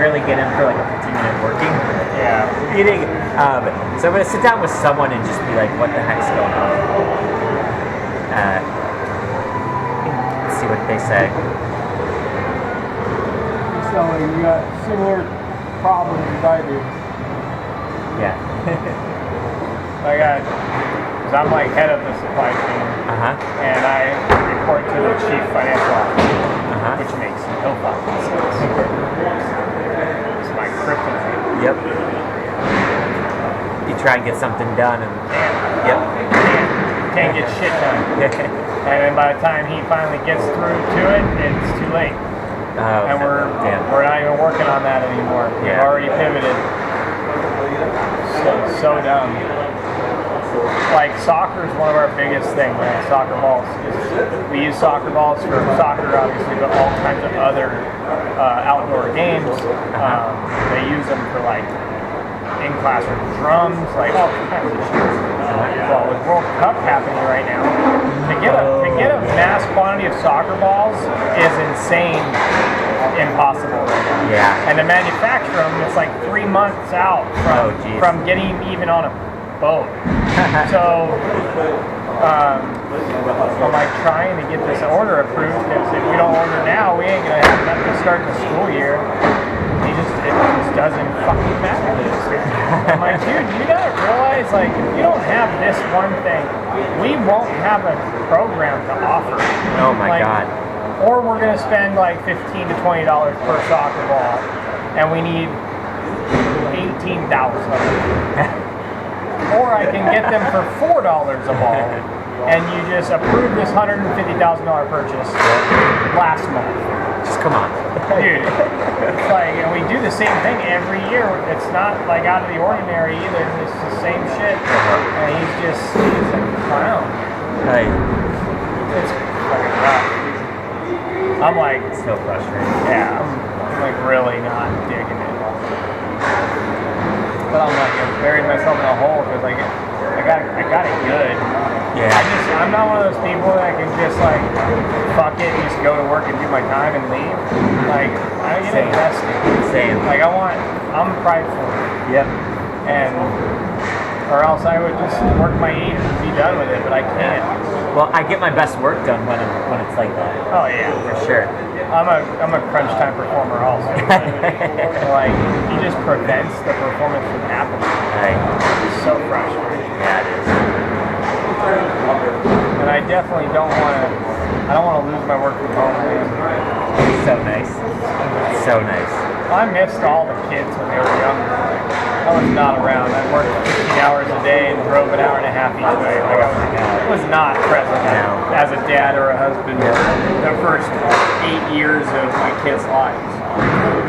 rarely get in for like a 15-minute working meeting. So I'm gonna sit down with someone and just be like, what the heck's going on? Let's see what they say. You sound like you got similar problems as I do. Yeah. Because I'm like head of the supply chain, and I report to the chief financial officer, which makes no fucking sense. It's my kryptonite. Yep. You try and get something done, and can't get shit done. And then by the time he finally gets through to it, it's too late. And we're not even working on that anymore. We've already pivoted. So dumb. Like soccer is one of our biggest things, right? Soccer balls. We use soccer balls for soccer, obviously, but all kinds of other outdoor games. They use them for like in-classroom drums, like all kinds of shit. Well, with World Cup happening right now, to get a mass quantity of soccer balls is insane, impossible right now. Yeah. And to manufacture them, it's like 3 months out from getting even on a boat. So I'm like trying to get this order approved, because if we don't order now, we ain't gonna have enough to start the school year. It just doesn't fucking matter. I'm like, dude, you gotta realize, like, if you don't have this one thing, we won't have a program to offer. Oh my God. Or we're gonna spend like $15 to $20 per soccer ball, and we need 18,000 of them. Or I can get them for $4 a ball, and you just approve this $150,000 purchase last month. Just come on. Dude, it's like, and we do the same thing every year. It's not like out of the ordinary either. It's the same shit. And he's a clown. Right. It's fucking rough. I'm like, it's so frustrating. Yeah, I'm like really not digging it. But I'm like, I buried myself in a hole because like I got it good. Yeah. I'm not one of those people that can just like fuck it and just go to work and do my time and leave. Like I get invested. Same. Like I'm prideful. Yep. And or else I would just work my 8 and be done with it, but I can't. Well, I get my best work done when it's like that. Oh yeah, for sure. I'm a crunch time performer also. Like he just prevents the performance from happening. Right. It's so frustrating. Yeah, it is. And I definitely don't want to lose my work from home. So nice. So nice. I missed all the kids when they were younger. I was not around. I worked 15 hours a day and drove an hour and a half each way. Like I was not present as a dad or a husband the first 8 years of my kids' lives.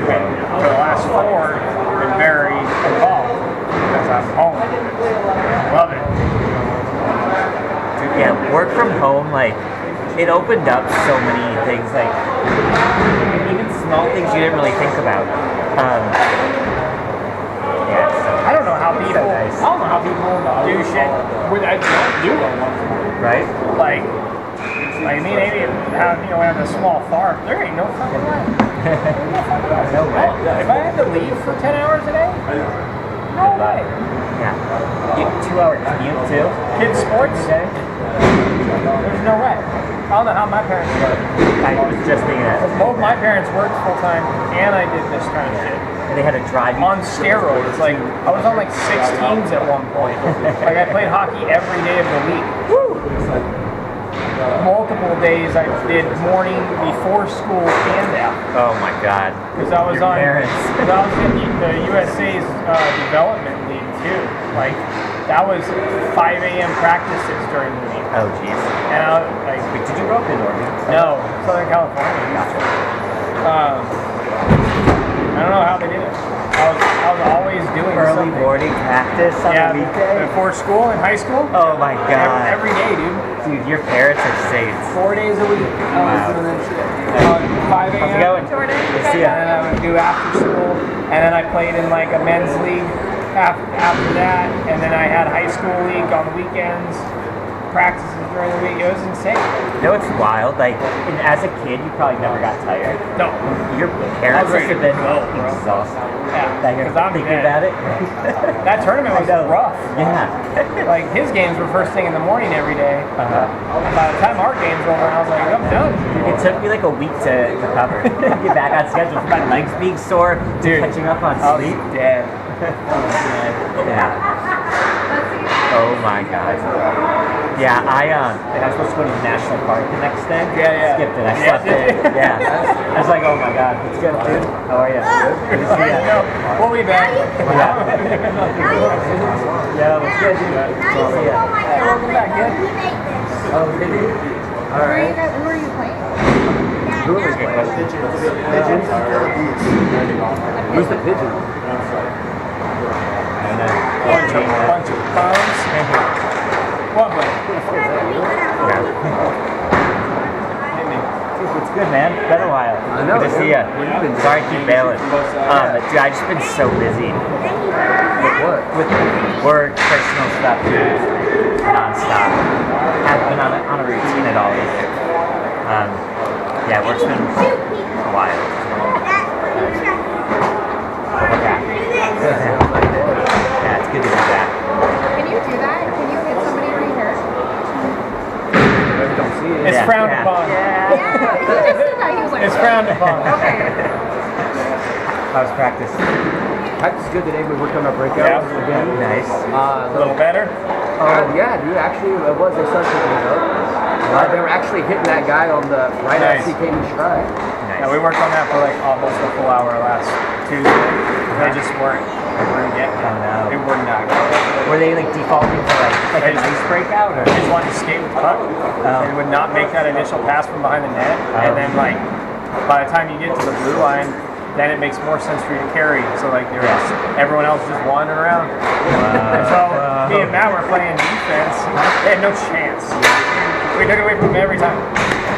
And for the last 4, I've been very involved because I'm home. I love it. Yeah, work from home, like, it opened up so many things, like, even small things you didn't really think about. I don't know how people. I don't know how people do shit without doing it. Right? Like me, maybe have a small farm. There ain't no fucking way. No way. If I had to leave for 10 hours a day, no way. Yeah. 2-hour commute too. Kids sports day. There's no way. I don't know how my parents did it. I was just thinking that. Both my parents worked full time, and I did this kind of shit. And they had to drive you on steroids. Like I was on like 6 teams at one point. Like I played hockey every day of the week. Woo! Multiple days I did morning, before school, and after. Oh my God! Because I was in the USA's development league too. Like that was 5 a.m. practices during the week. Oh jeez. And wait, did you grow up in Oregon? No, Southern California. Gotcha. I don't know how they did it. I was always doing early something. Morning practice on the weekday? Before school, in high school. Oh my God. Every day, dude. Dude, your parents are saints. 4 days a week. I was doing that shit. 5 a.m. How's it going? Jordan. See ya. And then I would do after school. And then I played in like a men's league after that. And then I had high school league on the weekends. practices during the week. It was insane. You know, it's wild. Like, and as a kid, you probably never got tired. No. Your parents I was must ready have to been go, bro. exhausted. Yeah, That you're 'cause I'm thinking dead. about it. That tournament was rough. Yeah. Like, his games were first thing in the morning every day. By the time our games were over, I was like, I'm done. It took me like a week to cover. Get back on schedule. From my legs being sore to catching up on I was sleep. dead. Yeah. Oh my god. Yeah, I was supposed to go to the national park the next day. Yeah. Skipped it. I Yeah, slept did in. you? Yeah. I was like, oh my god, it's good, dude. How are you? Good to see you. We'll be back. Yeah, what's good, dude? Good to see you. Hey, welcome back, kid. Oh, did you? All right. Who are you playing? Whoever's good question. Pigeons? Who's the pigeon? I don't know. Bunch of bums. One way. It's good, man. It's been a while. I know. Good to see you. Sorry to keep bailing. Dude, I just been so busy With what? with work, personal stuff, dude, nonstop. Haven't been on a routine at all either. Yeah, work's been wild. Yeah, it's good to be back. Can you do that? Can you hit somebody right here? Don't see it. It's Yeah, frowned yeah. upon. Yeah. He just said that. He was like, It's frowned upon. okay. How's practice? Practice good today. We worked on our breakouts Yeah. again. Nice. A little better. Yeah, dude. Actually, it was. They started picking it up. They were actually hitting that guy on the right Nice. as he came in stride. Yeah, we worked on that for like almost a full hour last Tuesday. They just weren't getting it. Oh, no. They were not getting it. Were they like defaulting to like a nice breakout or? They just wanted to skate with the puck. They would not make that initial pass from behind the net. And then like by the time you get to the blue line, then it makes more sense for you to carry. So like there was everyone else just wandering around. And so me and Matt were playing defense. They had no chance. We took it away from them every time.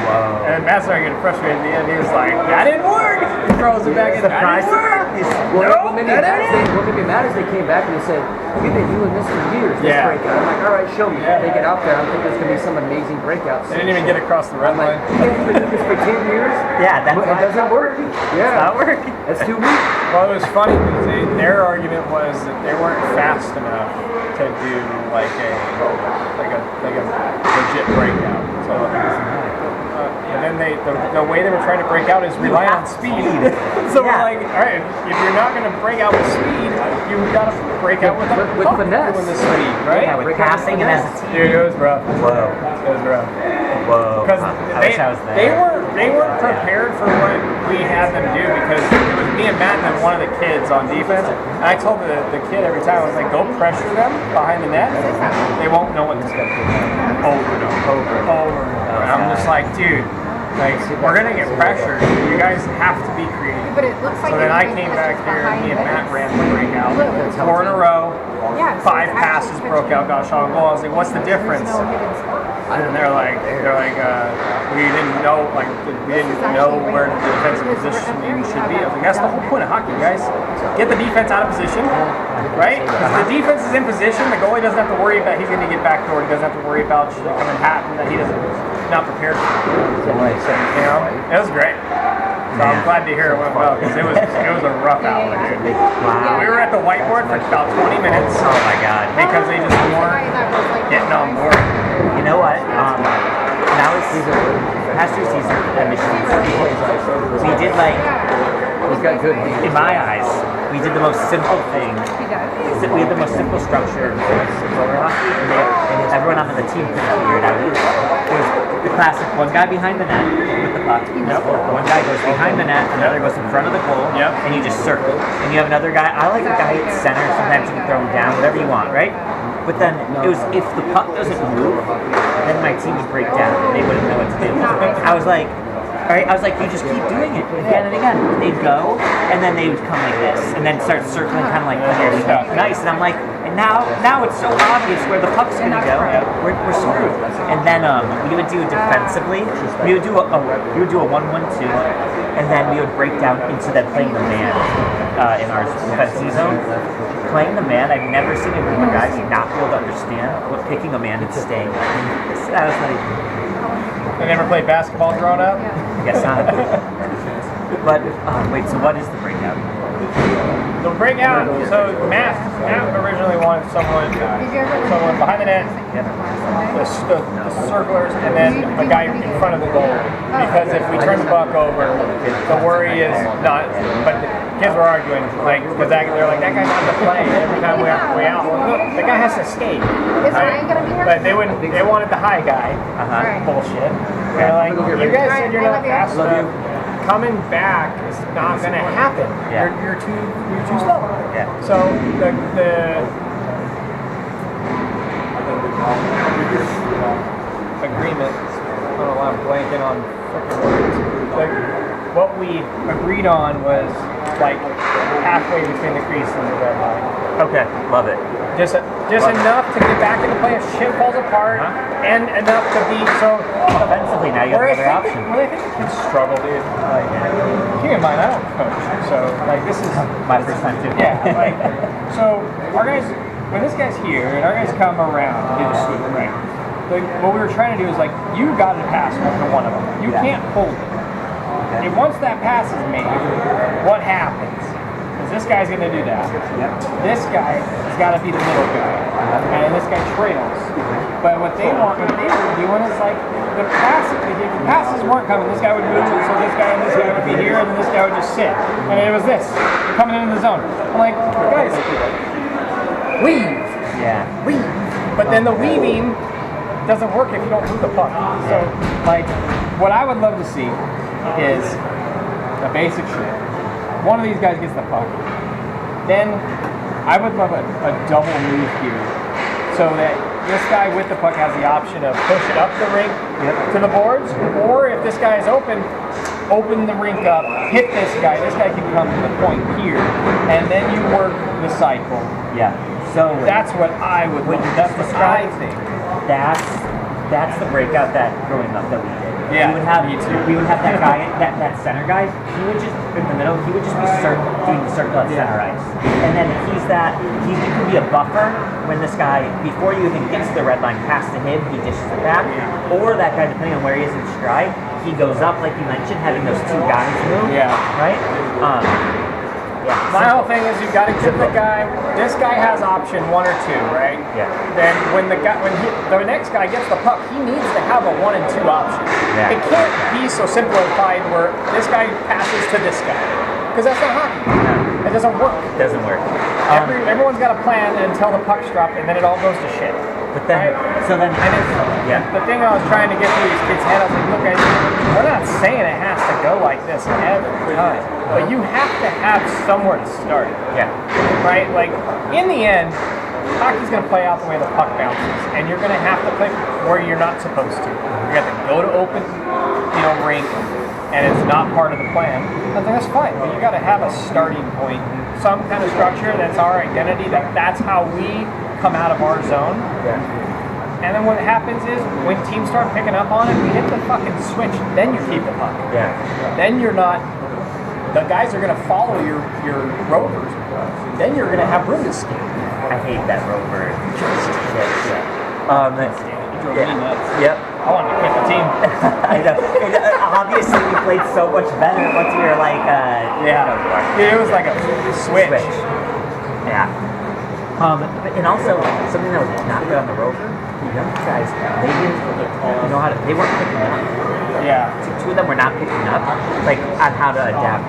Whoa. And Matt started getting frustrated at the end. He was like, that didn't work. He throws it back in. That didn't work. What made me mad is they came back and they said, we've been doing this for years, this Yeah. breakout. I'm like, all right, show me. Yeah. They get out there. I'm thinking there's going to be some amazing breakouts. They didn't even get across the red I'm like, line. we've been doing this for 10 years. Yeah, that's But why it doesn't work. Yeah. not working. That's too weak. Well, it was funny because their argument was that they weren't fast enough to do like a legit breakout. So, and then the way they were trying to break out is rely on speed. So we're Yeah. like, all right, if you're not going to break out with speed, you've got to break out with finesse. doing the speed, right? Yeah, with Break out with passing and as a team. Dude, it was rough. Whoa. It was rough. Whoa. Because I wish I was there. they weren't prepared for what we had them do because it was me and Matt and then one of the kids on defense. And I told the kid every time, I was like, go pressure them behind the net. They won't know what to do. Over and over. And I'm just like, dude, like we're gonna get pressured. You guys have to be creative. But it looks like So then I everything came is back just here and me and behind Matt ran the breakout. Look. 4 in a row. Yeah, so 5 it's passes actually broke out, got shot on goal. I was like, what's the There's difference? no hidden spot. And they're like, we didn't know, where the defensive positioning should be. I was like, that's the whole point of hockey, guys. Get the defense out of position, right? Because the defense is in position, the goalie doesn't have to worry about he's going to get backdoor. He doesn't have to worry about coming hatting that he doesn't not prepared for. You know, it was great. So I'm glad to hear it went well because it was a rough hour, dude. Wow. We were at the whiteboard for about 20 minutes Oh my god. because they just weren't getting on board. You know what? That was past 2 seasons at Michigan. We did like, He's got good hands. in my eyes, we did the most simple thing. He does. We had the most simple structure in roller hockey, and everyone on the team couldn't figure it out. It was the classic: one guy behind the net with the puck. One guy goes behind the net, another goes in front of the goal, and you just circle. And you have another guy. I like a guy at center. Sometimes you can throw him down, whatever you want, right? But then it was if the puck doesn't move, then my team would break down and they wouldn't know what to do. I was like, all right, I was like, you just keep doing it again and again. They'd go, and then they would come like this, and then start circling kind of like, nice. And I'm like, and now it's so obvious where the puck's gonna go. We're screwed. And then we would do defensively. We would do a 1-1-2, and then we would break down into them playing the man in our defensive zone. Playing the man, I've never seen a group of guys not be able to understand what picking a man and staying. That was like. They never played basketball growing up? I guess not. But wait, so what is the breakout? The breakout. So Matt originally wanted someone behind the net, the circlers, and then a guy in front of the goal. Because if we turn the puck over, the worry is not. But the kids were arguing, like, because they're like, that guy's not to play every time we're out. Well, no, the guy has to skate. Is Ryan gonna be here? But they wouldn't. They wanted the high guy. Bullshit. They're like, you guys said you're not fast enough. Coming back is not going to happen. Yeah. You're too slow. Yeah. So the agreement. I don't know why I'm blanking on freaking words. What we agreed on was like halfway between the crease and the red line. Okay, love it. Just enough to get back into play if shit falls apart, and enough to be so. Offensively, now you have another option. Well, I think the kids struggle, dude. Like, keep in mind, I don't coach, so like this is My first time too. yeah. Like, so our guys, when this guy's here and our guys come around to do the sweep, right? Like, what we were trying to do is like, you got to pass to one of them. You can't hold it. And once that pass is made, what happens? Because this guy's going to do that. This guy has got to be the middle guy, and this guy trails. But what they were doing is like the passes weren't coming. This guy would move, so this guy and this guy would be here, and then this guy would just sit. And it was this coming into the zone. I'm like, guys, weave. Yeah. Weave. But then the weaving doesn't work if you don't move the puck. So, like, what I would love to see is the basic shit. One of these guys gets the puck. Then I would love a double move here so that this guy with the puck has the option of push it up the rink to the boards, or if this guy is open the rink up, hit this guy can come to the point here, and then you work the cycle. Yeah. So That's what I would when love. you That's what I describe think. that's the breakout that growing up that we did. Yeah, we would have that guy, that center guy. He would just in the middle. He would just be doing the circle at center ice, and then he could be a buffer when this guy, before you even get to the red line, pass to him, he dishes it back, or that guy, depending on where he is in stride, he goes up like you mentioned, having those two guys move. Yeah. Right. My whole thing is you've got to give the guy. This guy has option 1 or 2, right? Yeah. Then when the next guy gets the puck, he needs to have a 1 and 2 option. Yeah. It can't be so simplified where this guy passes to this guy, because that's not hockey. No. It doesn't work. It doesn't work. Everyone's got a plan until the puck's dropped, and then it all goes to shit. But then, right? so then, The thing I was trying to get through these kids' head, I was like, look, guys, we're not saying it has to go like this every time, but you have to have somewhere to start. Yeah. Right? Like, in the end, hockey's going to play out the way the puck bounces, and you're going to have to play where you're not supposed to. You have to go to open, rink, and it's not part of the plan. I think that's fine, but you got to have a starting point, some kind of structure that's our identity. That's how we come out of our zone. Yeah. And then what happens is when teams start picking up on it, we hit the fucking switch. Then you keep the puck. Yeah. Then you're not. The guys are going to follow your rovers. Then you're going to have room to skate. I hate that rover. Yep. I wanted to quit the team. I know. Obviously, you played so much better once you were like, It was like a switch. Yeah. And also something that was not good on the rover. The young guys, they didn't know how to. They weren't picking up. Yeah. Two of them were not picking up, like on how to adapt.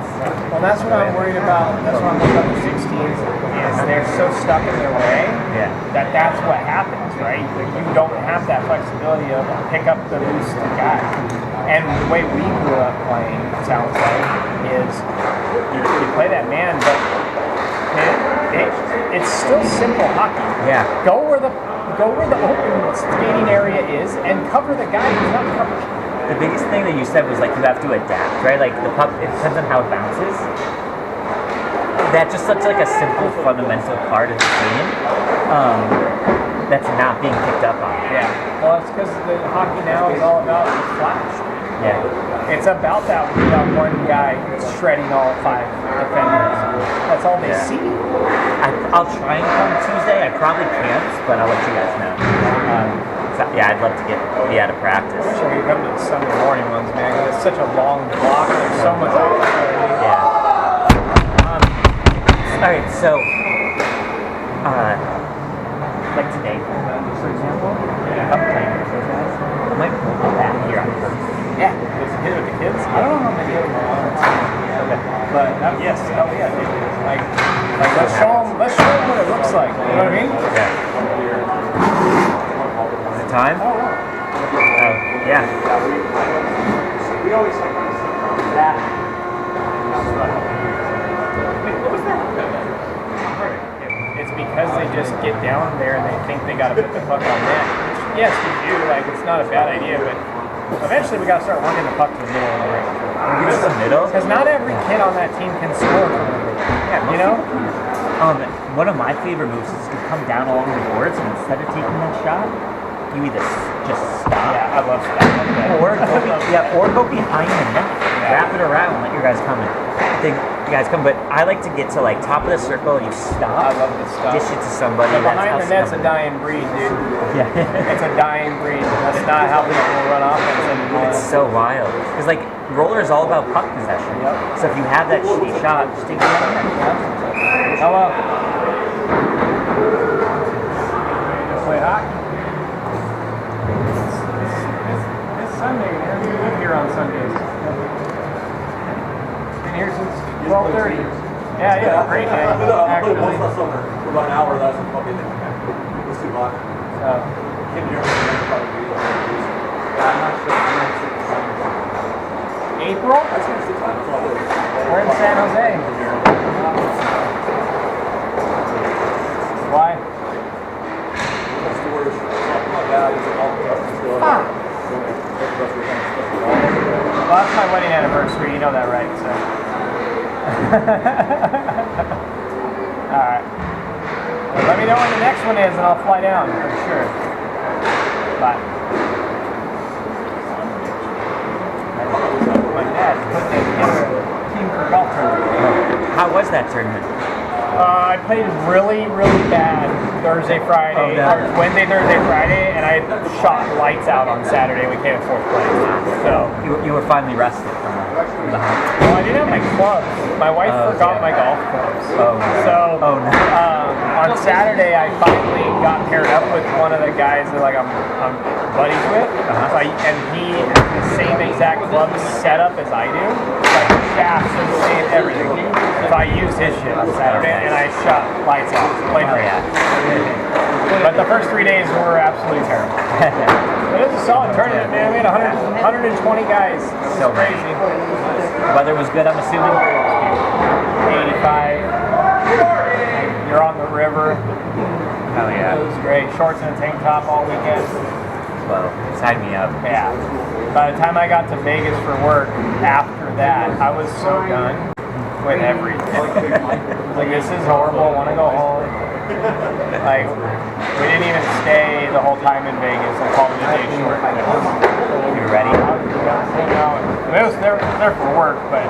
Well, that's what I'm worried about. That's what I'm worried about the 16s. Is they're so stuck in their way. Yeah. That's what happens, right? You don't have that flexibility to pick up the loose guy. And the way we grew up playing, it sounds like, is you play that man, but it's still simple hockey. Yeah. Go where the open skating area is and cover the guy who's not covered. The biggest thing that you said was like you have to adapt, right? Like the puck, it depends on how it bounces. that's just such like a simple fundamental part of the game that's not being picked up on. Yeah. Well, it's because the hockey now is all about the flash. Yeah. It's about that one guy shredding all 5 defenders. That's all they see. I'll try and come Tuesday. I probably can't, but I'll let you guys know. So, yeah, I'd love to be out of practice. I wish I could come to the Sunday morning ones, man. 'Cause it's such a long block. There's so much opportunity. Yeah. All right, so like today, for example, if I'm playing with those guys, I might pull the back here on purpose. Yeah. Just hit it with the kids. I don't know how many of them are on the team. But yes, oh yeah, dude. Like let's show them what it looks like. You know what I mean? Yeah. Is it time? Oh, yeah. It's because they just get down there and they think they got to put the puck on net. Which, yes, we do. Like, it's not a bad idea, but eventually we got to start working the puck to the middle of the ring. Get to the middle? Because not every kid on that team can score from the middle. Yeah, you know? One of my favorite moves is to come down along the boards and instead of taking that shot, you either just stop. Yeah, I love that. Or go behind the net, wrap it around, let your guys come in. I think you guys come, but I like to get to like top of the circle, you stop. I love this stuff. Dish it to somebody. But behind the net's a dying breed, dude. Yeah. It's a dying breed. That's not how people run offense anymore. It's so wild. Because like roller is all about puck possession. Yep. So if you have that shitty shot, just take it out of there. Hello. Play hockey. It's Sunday. We live here on Sundays. Been here since 12:30. Yeah, great day. Actually. For about an hour, that's probably it's too hot. April? We're in San Jose. Why? Well, that's my wedding anniversary. You know that, right? So. Alright. Well, let me know when the next one is and I'll fly down for sure. Bye. My dad put together a team for golf tournament. How was that tournament? I played really, really bad Thursday, Friday, or Wednesday, Thursday, Friday, and I shot lights out on Saturday. We came in 4th place. So you were finally rested from the hunt. well, I didn't have my clubs. My wife forgot my golf clubs. So on Saturday, I finally got paired up with one of the guys that I'm buddies with. And he has the same exact club setup as I do. Like shafts and the same everything. So I used his shit on Saturday and I shot lights out. Played great. But the first 3 days were absolutely terrible. But it was a solid tournament, man. We had 120 guys. So crazy. Weather was good, I'm assuming? 85. You're on the river. Hell yeah. It was great. Shorts and a tank top all weekend. Well, sign me up. Yeah. By the time I got to Vegas for work, after that, I was so done with everything. Like, this is horrible. I want to go home. Like, we didn't even stay the whole time in Vegas. I called it a day short. You ready? It was there for work, but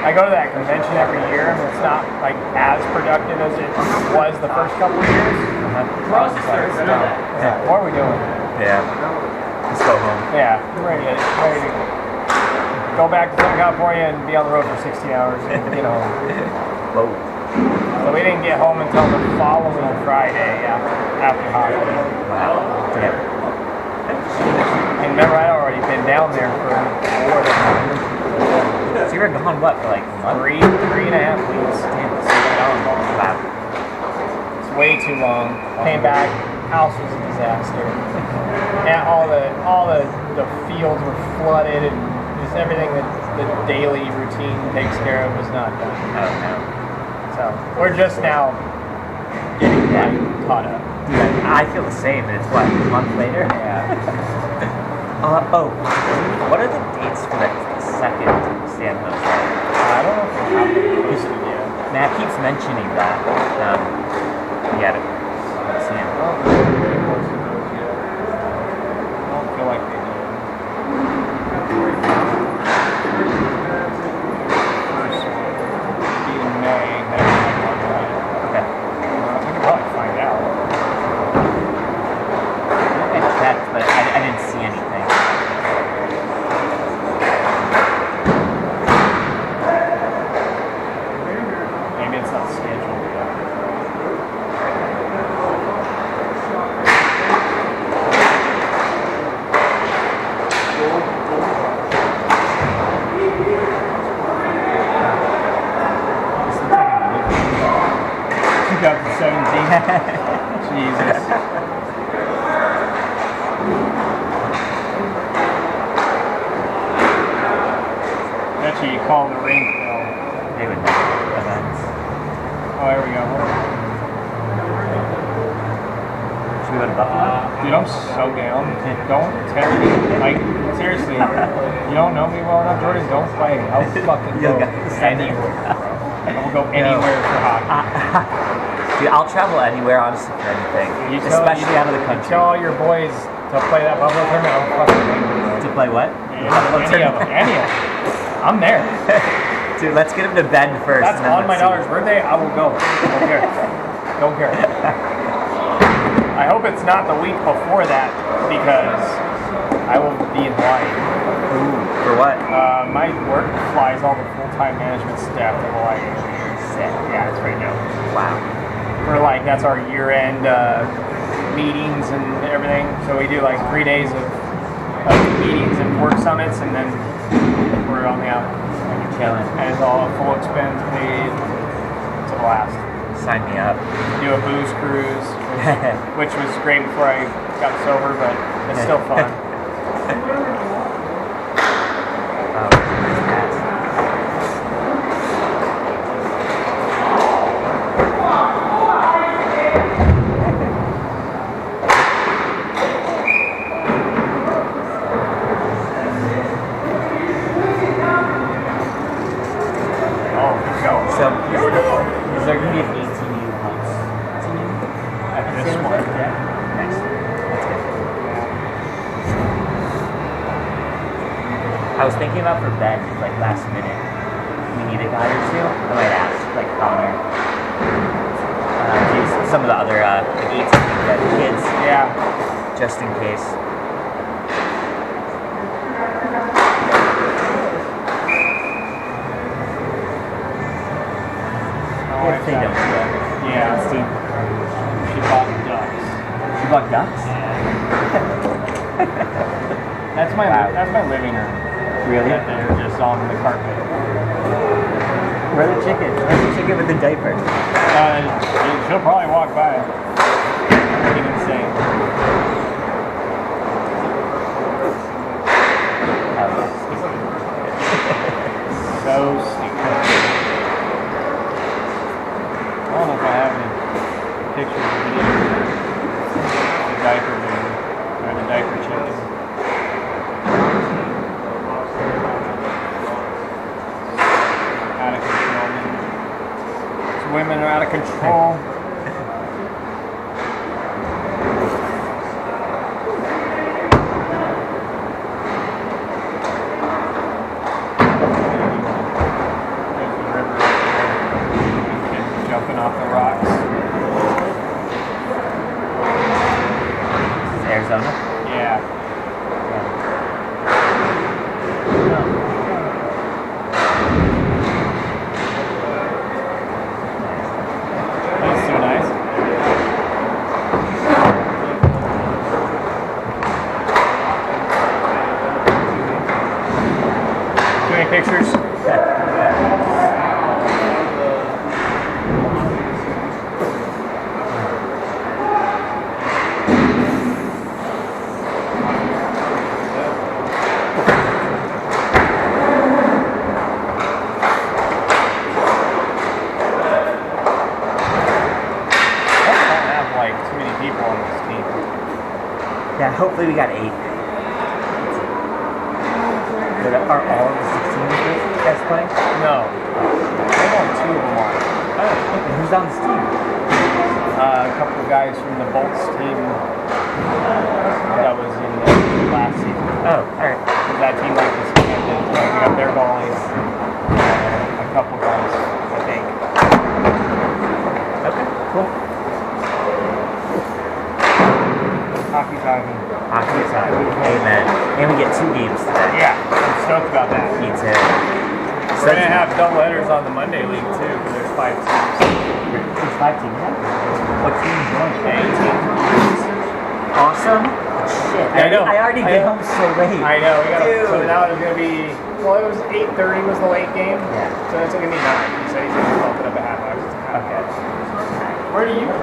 I go to that convention every year, and it's not like as productive as it was the first couple of years. What are we doing? Yeah. Let's go home. Yeah, ready to go back to Southern California and be on the road for 60 hours and get home. Whoa. So we didn't get home until the following Friday after hockey. Wow. Yeah. And remember, I'd already been down there for 4 days. So you were gone, what, for like a month? 3.5 weeks. Damn, it's so long. Wow. It's way too long. Came back, house was a disaster. And all the fields were flooded and just everything that the daily routine takes care of was not done. Oh, no. So we're just now getting caught up. Dude, I feel the same, and it's what, a month later? Yeah. What are the dates for the second San Jose? I don't know if they have it posted yet. Matt keeps mentioning that. Yeah, I'm seeing. I don't know if they posted those yet. I don't feel like they did. First one would be in May. Next one, Okay. we can probably find out. I checked, but I didn't see anything. Maybe it's not scheduled yet. This looks like a movie. 2017. Jesus. Actually, you call the rink though. They would know events. Oh, there we go. Should we go to Buffalo? Dude, I'm so down. Don't tell me. Like, seriously, you don't know me well enough, Jordan. Don't play. I'll fucking go You'll go anywhere. I will go anywhere for hockey. Dude, I'll travel anywhere, honestly, for anything. Especially out of the You country. tell all your boys to play that Buffalo tournament. I'm fucking angry. To play what? Any of them. Any of them. I'm there. Dude, let's get him to Bend first. That's and then on my let's see. daughter's birthday. I will go. Don't care. Don't care. I hope it's not the week before that because I will be in Hawaii. Ooh, for what? My work flies all the full-time management staff to Hawaii. Sick. Yeah, it's right now. Wow. We're like, that's our year-end meetings and everything. So we do like 3 days of meetings and work summits, and then we're on the out. And you're chilling. And it's all full expense paid. It's a blast. Sign me up. Do a booze cruise, which was great before I got sober, but it's still fun. Oh, go. So, is there going to be an 18U house? This one. Yeah. Nice. That's good. I was thinking about for Ben, like last minute, we need a guy or two. I might ask, like Connor, some of the other like 18 kids, Yeah. just in case. If they don't do it. Yeah. Steve, She bought ducks. you bought ducks? That's my Wow. that's my living room. Really? That they're just on the carpet. Where's the chicken? Where's the chicken with the diaper? She'll probably walk by. Freaking insane. So stupid. I don't know if I have any pictures or videos of the diaper baby or the diaper chicken. Out of control. These women are out of control. There's the river right there. Kids jumping off the rocks. This is Arizona? Yeah. That's so nice. Too many pictures? I don't have like too many people on this team. Yeah, hopefully we got 8. Are all of the 16 with us? guys playing? No. They only 2 of them on. Oh, okay. Who's on this team? A couple of guys from the Bolts team that was in the last season. Oh, alright. That team like disbanded. We got their goalies. A couple guys, I think. Okay, cool. Hockey's hockey. Hockey is hockey. Amen. And we get 2 games today. Yeah, I'm stoked about that. Me too. We're gonna have double headers on the Monday league too, because there's 5 teams. There's 5 teams. What team is going? 18. Awesome. Shit. I know. I already get home so late. I know. We got Dude. so now there's gonna be. Well, it was 8:30 was the late game. Yeah. So it's gonna be 9. So he's gonna bump it up a half hour. Okay. Where do you go?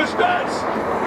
the stats.